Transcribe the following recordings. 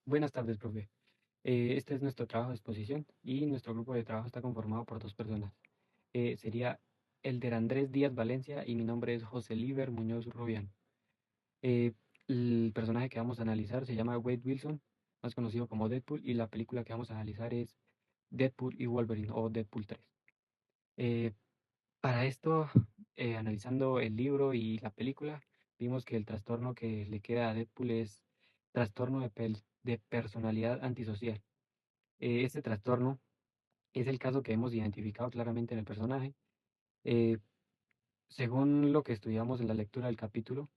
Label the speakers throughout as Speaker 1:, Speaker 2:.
Speaker 1: Buenas tardes, profe. Este es nuestro trabajo de exposición y nuestro grupo de trabajo está conformado por dos personas. Sería Elder Andrés Díaz Valencia y mi nombre es José Liber Muñoz Rubián. Eh, el personaje que vamos a analizar se llama Wade Wilson, más conocido como Deadpool, y la película que vamos a analizar es Deadpool y Wolverine o Deadpool 3. Eh, para esto, analizando el libro y la película, vimos que el trastorno que le queda a Deadpool es trastorno de personalidad antisocial. Este trastorno es el caso que hemos identificado claramente en el personaje. Eh, Según lo que estudiamos en la lectura del capítulo,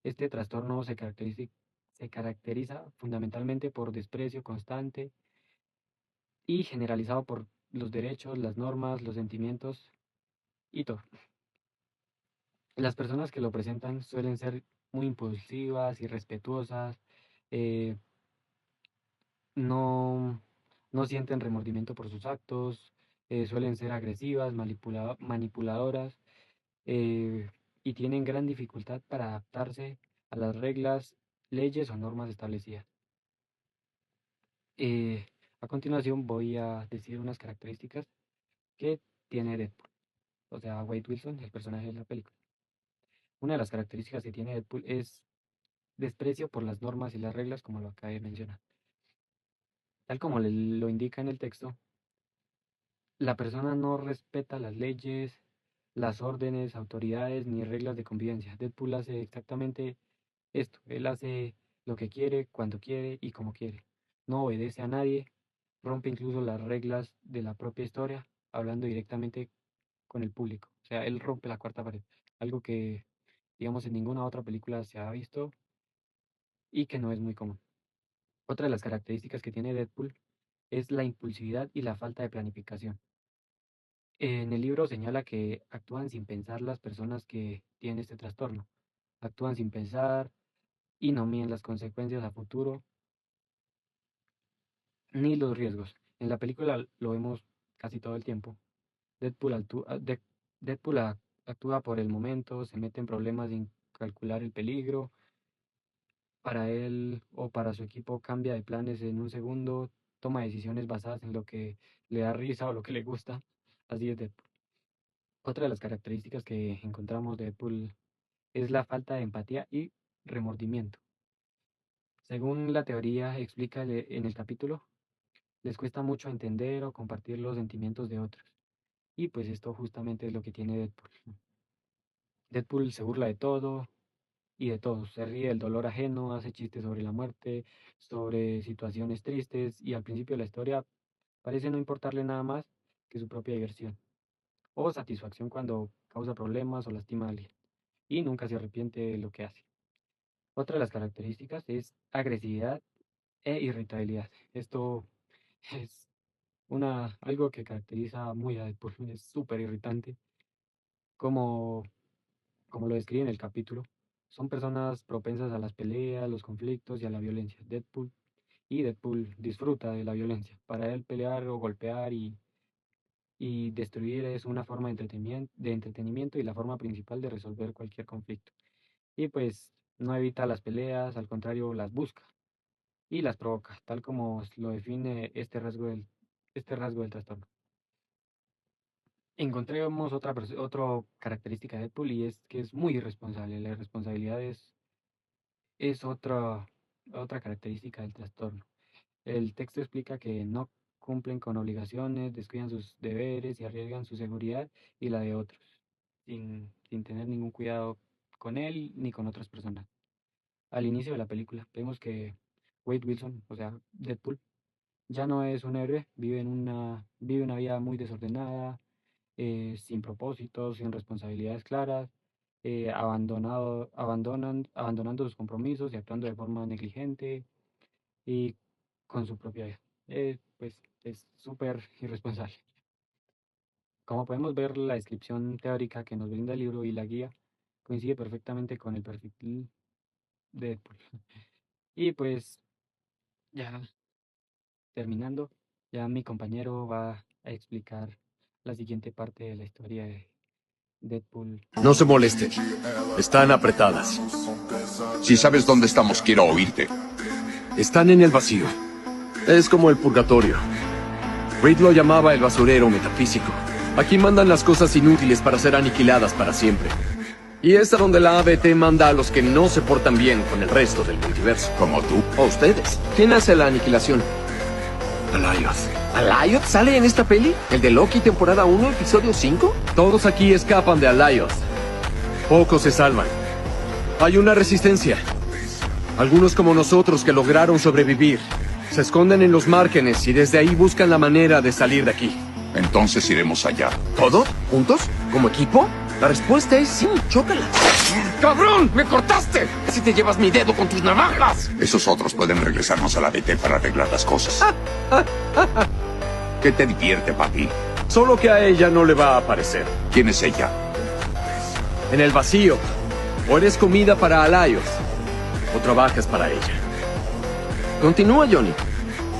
Speaker 1: este trastorno se caracteriza fundamentalmente por desprecio constante y generalizado por los derechos, las normas, los sentimientos y todo. Las personas que lo presentan suelen ser muy impulsivas, irrespetuosas, eh, no, no sienten remordimiento por sus actos, suelen ser agresivas, manipuladoras, eh, y tienen gran dificultad para adaptarse a las reglas, leyes o normas establecidas. Eh, a continuación voy a decir unas características que tiene Deadpool, o sea, Wade Wilson, el personaje de la película. Una de las características que tiene Deadpool es desprecio por las normas y las reglas, como lo acabé de mencionar. Tal como lo indica en el texto, la persona no respeta las leyes, las órdenes, autoridades ni reglas de convivencia. Deadpool hace exactamente esto. Él hace lo que quiere, cuando quiere y como quiere. No obedece a nadie, rompe incluso las reglas de la propia historia, hablando directamente con el público. O sea, él rompe la cuarta pared. Algo que, digamos, en ninguna otra película se ha visto y que no es muy común. Otra de las características que tiene Deadpool es la impulsividad y la falta de planificación. En el libro señala que actúan sin pensar las personas que tienen este trastorno. Actúan sin pensar y no miden las consecuencias a futuro ni los riesgos. En la película lo vemos casi todo el tiempo. Deadpool, Deadpool actúa por el momento, se mete en problemas sin calcular el peligro. Para él o para su equipo cambia de planes en un segundo, toma decisiones basadas en lo que le da risa o lo que le gusta. Así es Deadpool. Otra de las características que encontramos de Deadpool es la falta de empatía y remordimiento. Según la teoría explica en el capítulo, les cuesta mucho entender o compartir los sentimientos de otros. Y pues esto justamente es lo que tiene Deadpool. Deadpool se burla de todo y de todos, se ríe del dolor ajeno, hace chistes sobre la muerte, sobre situaciones tristes y al principio de la historia parece no importarle nada más que su propia diversión o satisfacción cuando causa problemas o lastima a alguien y nunca se arrepiente de lo que hace. Otra de las características es agresividad e irritabilidad. Esto es algo que caracteriza muy a Deadpool, es súper irritante, como, como lo describe en el capítulo. Son personas propensas a las peleas, los conflictos y a la violencia. Deadpool disfruta de la violencia. Para él pelear o golpear y destruir es una forma de entretenimiento y la forma principal de resolver cualquier conflicto. Y pues no evita las peleas, al contrario las busca y las provoca, tal como lo define este rasgo del trastorno. Encontremos otra característica de Deadpool y es que es muy irresponsable. La irresponsabilidad es otra característica del trastorno. El texto explica que no cumplen con obligaciones, descuidan sus deberes y arriesgan su seguridad y la de otros, sin tener ningún cuidado con él ni con otras personas. Al inicio de la película vemos que Wade Wilson, o sea, Deadpool, ya no es un héroe, vive una vida muy desordenada, sin propósitos, sin responsabilidades claras, abandonando sus compromisos y actuando de forma negligente y con su propia vida. Pues es súper irresponsable. Como podemos ver, la descripción teórica que nos brinda el libro y la guía coincide perfectamente con el perfil de Deadpool. Y pues ya terminando, ya mi compañero va a explicar la siguiente parte de la historia de Deadpool.
Speaker 2: No se moleste. Están apretadas.
Speaker 3: Si sabes dónde estamos, quiero oírte.
Speaker 2: Están en el vacío. Es como el purgatorio. Reed lo llamaba el basurero metafísico. Aquí mandan las cosas inútiles para ser aniquiladas para siempre. Y es a donde la ABT manda a los que no se portan bien con el resto del multiverso.
Speaker 3: Como tú.
Speaker 2: ¿O ustedes? ¿Quién hace la aniquilación?
Speaker 3: Alioth.
Speaker 2: ¿Alioth sale en esta peli? ¿El de Loki temporada 1, episodio 5? Todos aquí escapan de Alioth. Pocos se salvan. Hay una resistencia. Algunos como nosotros que lograron sobrevivir. Se esconden en los márgenes y desde ahí buscan la manera de salir de aquí.
Speaker 3: Entonces iremos allá.
Speaker 2: ¿Todos? ¿Juntos? ¿Como equipo? La respuesta es sí, chócala. ¡Cabrón! ¡Me cortaste! ¡Si te llevas mi dedo con tus navajas!
Speaker 3: Esos otros pueden regresarnos a la BT para arreglar las cosas. ¿Qué te divierte, papi?
Speaker 2: Solo que a ella no le va a aparecer.
Speaker 3: ¿Quién es ella?
Speaker 2: En el vacío. O eres comida para Alioth, o trabajas para ella. Continúa, Johnny.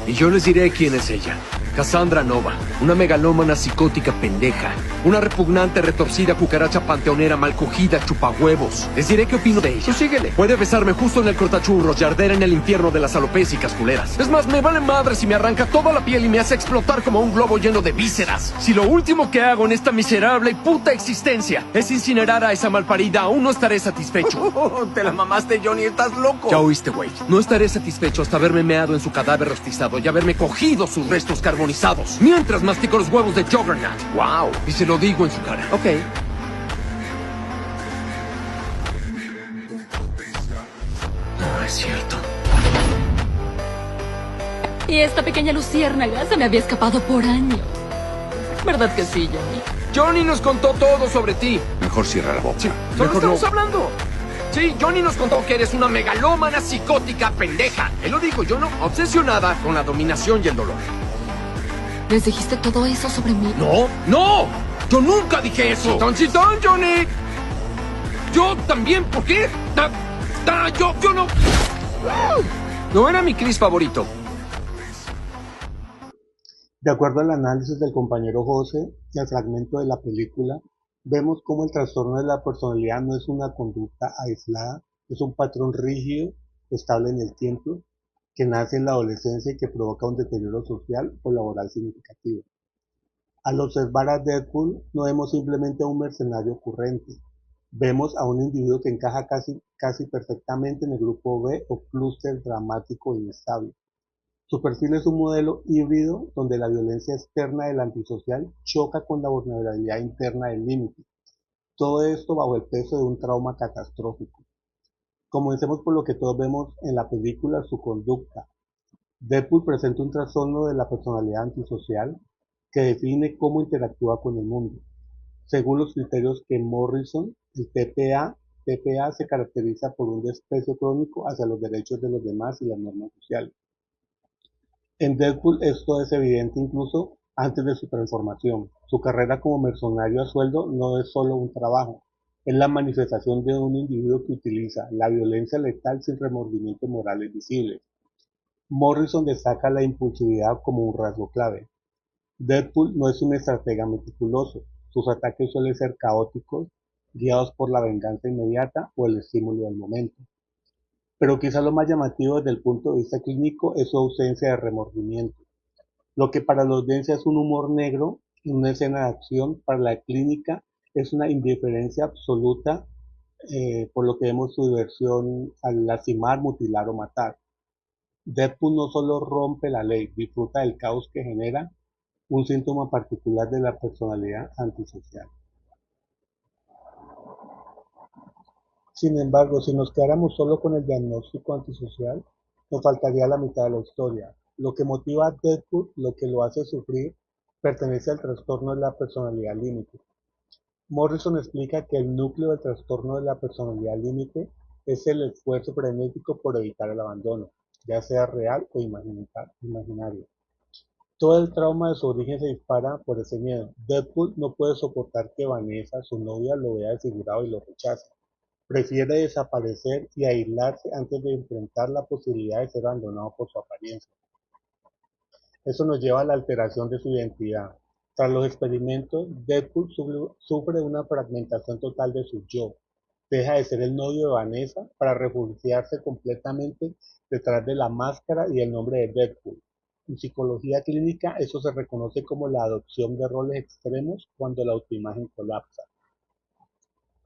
Speaker 2: Y yo les diré quién es ella. Cassandra Nova, una megalómana psicótica pendeja. Una repugnante, retorcida cucaracha panteonera mal cogida chupahuevos. Les diré qué opino de ella. Tú síguele. Puede besarme justo en el cortachurros y arder en el infierno de las alopésicas culeras. Es más, me vale madre si me arranca toda la piel y me hace explotar como un globo lleno de vísceras. Si lo último que hago en esta miserable y puta existencia es incinerar a esa malparida, aún no estaré satisfecho. Te la mamaste, Johnny, estás loco. Ya oíste, güey. No estaré satisfecho hasta haberme meado en su cadáver rostizado y haberme cogido sus restos carbonizados. Mientras mastico los huevos de Juggernaut. Wow. Y se lo digo en su cara. Ok. No, es cierto.
Speaker 4: Y esta pequeña luciérnaga se me había escapado por años. ¿Verdad que sí, Johnny?
Speaker 2: Johnny nos contó todo sobre ti.
Speaker 3: Mejor cierra la boca.
Speaker 2: Sí, solo estamos hablando. Sí, Johnny nos contó que eres una megalómana psicótica pendeja. Él lo dijo, yo no. Obsesionada con la dominación y el dolor.
Speaker 4: ¿Les dijiste todo eso sobre mí?
Speaker 2: ¡No! ¡No! ¡Yo nunca dije eso! ¡Toncitón, Johnny! ¡Yo también! ¿Por qué? ¡Yo no! No era mi Chris favorito.
Speaker 5: De acuerdo al análisis del compañero José y al fragmento de la película, vemos cómo el trastorno de la personalidad no es una conducta aislada, es un patrón rígido, estable en el tiempo, que nace en la adolescencia y que provoca un deterioro social o laboral significativo. Al observar a Deadpool, no vemos simplemente a un mercenario ocurrente, vemos a un individuo que encaja casi perfectamente en el grupo B o clúster dramático inestable. Su perfil es un modelo híbrido donde la violencia externa del antisocial choca con la vulnerabilidad interna del límite. Todo esto bajo el peso de un trauma catastrófico. Comencemos por lo que todos vemos en la película, su conducta. Deadpool presenta un trastorno de la personalidad antisocial que define cómo interactúa con el mundo. Según los criterios que Morrison, el TPA se caracteriza por un desprecio crónico hacia los derechos de los demás y las normas sociales. En Deadpool esto es evidente incluso antes de su transformación. Su carrera como mercenario a sueldo no es solo un trabajo, es la manifestación de un individuo que utiliza la violencia letal sin remordimientos morales visibles. Morrison destaca la impulsividad como un rasgo clave. Deadpool no es un estratega meticuloso, sus ataques suelen ser caóticos, guiados por la venganza inmediata o el estímulo del momento. Pero quizá lo más llamativo desde el punto de vista clínico es su ausencia de remordimiento. Lo que para la audiencia es un humor negro en una escena de acción, para la clínica es una indiferencia absoluta, por lo que vemos su diversión al lastimar, mutilar o matar. Deadpool no solo rompe la ley, disfruta del caos que genera, un síntoma particular de la personalidad antisocial. Sin embargo, si nos quedáramos solo con el diagnóstico antisocial, nos faltaría la mitad de la historia. Lo que motiva a Deadpool, lo que lo hace sufrir, pertenece al trastorno de la personalidad límite. Morrison explica que el núcleo del trastorno de la personalidad límite es el esfuerzo frenético por evitar el abandono, ya sea real o imaginario. Todo el trauma de su origen se dispara por ese miedo. Deadpool no puede soportar que Vanessa, su novia, lo vea desfigurado y lo rechaza. Prefiere desaparecer y aislarse antes de enfrentar la posibilidad de ser abandonado por su apariencia. Eso nos lleva a la alteración de su identidad. Tras los experimentos, Deadpool sufre una fragmentación total de su yo. deja de ser el novio de Vanessa para refugiarse completamente detrás de la máscara y el nombre de Deadpool. En psicología clínica, eso se reconoce como la adopción de roles extremos cuando la autoimagen colapsa.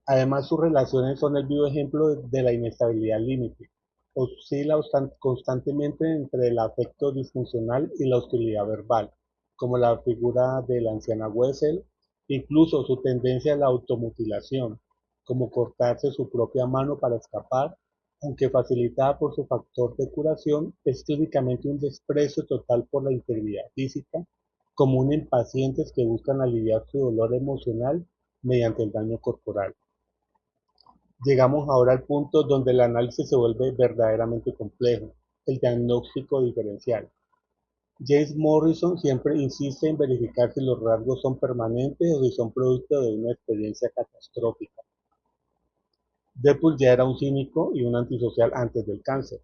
Speaker 5: Además, sus relaciones son el vivo ejemplo de la inestabilidad límite. Oscila constantemente entre el afecto disfuncional y la hostilidad verbal, como la figura de la anciana Wessel, incluso su tendencia a la automutilación, como cortarse su propia mano para escapar, aunque facilitada por su factor de curación, es clínicamente un desprecio total por la integridad física, como un impacientes que buscan aliviar su dolor emocional mediante el daño corporal. Llegamos ahora al punto donde el análisis se vuelve verdaderamente complejo, el diagnóstico diferencial. James Morrison siempre insiste en verificar si los rasgos son permanentes o si son producto de una experiencia catastrófica. Deadpool ya era un cínico y un antisocial antes del cáncer,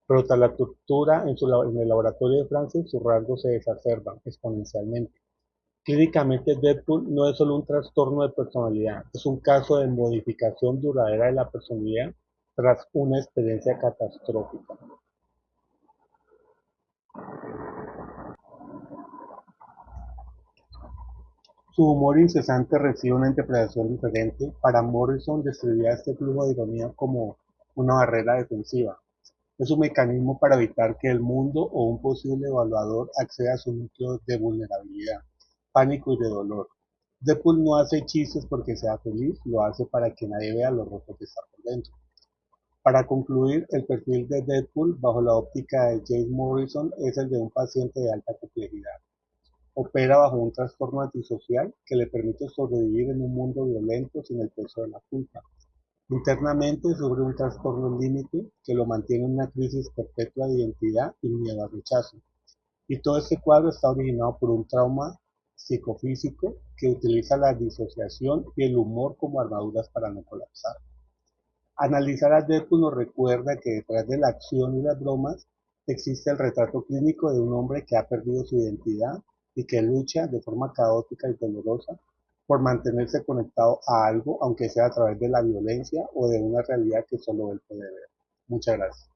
Speaker 5: pero tras la tortura en el laboratorio de Francis, sus rasgos se exacerban exponencialmente. Clínicamente, Deadpool no es solo un trastorno de personalidad, es un caso de modificación duradera de la personalidad tras una experiencia catastrófica. Su humor incesante recibe una interpretación diferente. Para Morrison describía este flujo de ironía como una barrera defensiva. Es un mecanismo para evitar que el mundo o un posible evaluador acceda a su núcleo de vulnerabilidad, pánico y de dolor. Deadpool no hace chistes porque sea feliz, lo hace para que nadie vea lo roto que está por dentro. Para concluir, el perfil de Deadpool, bajo la óptica de James Morrison, es el de un paciente de alta complejidad. Opera bajo un trastorno antisocial que le permite sobrevivir en un mundo violento sin el peso de la culpa. Internamente sufre un trastorno límite que lo mantiene en una crisis perpetua de identidad y miedo al rechazo. Y todo este cuadro está originado por un trauma psicofísico que utiliza la disociación y el humor como armaduras para no colapsar. Analizar a Deadpool nos recuerda que detrás de la acción y las bromas existe el retrato clínico de un hombre que ha perdido su identidad y que lucha de forma caótica y dolorosa por mantenerse conectado a algo, aunque sea a través de la violencia o de una realidad que solo él puede ver. Muchas gracias.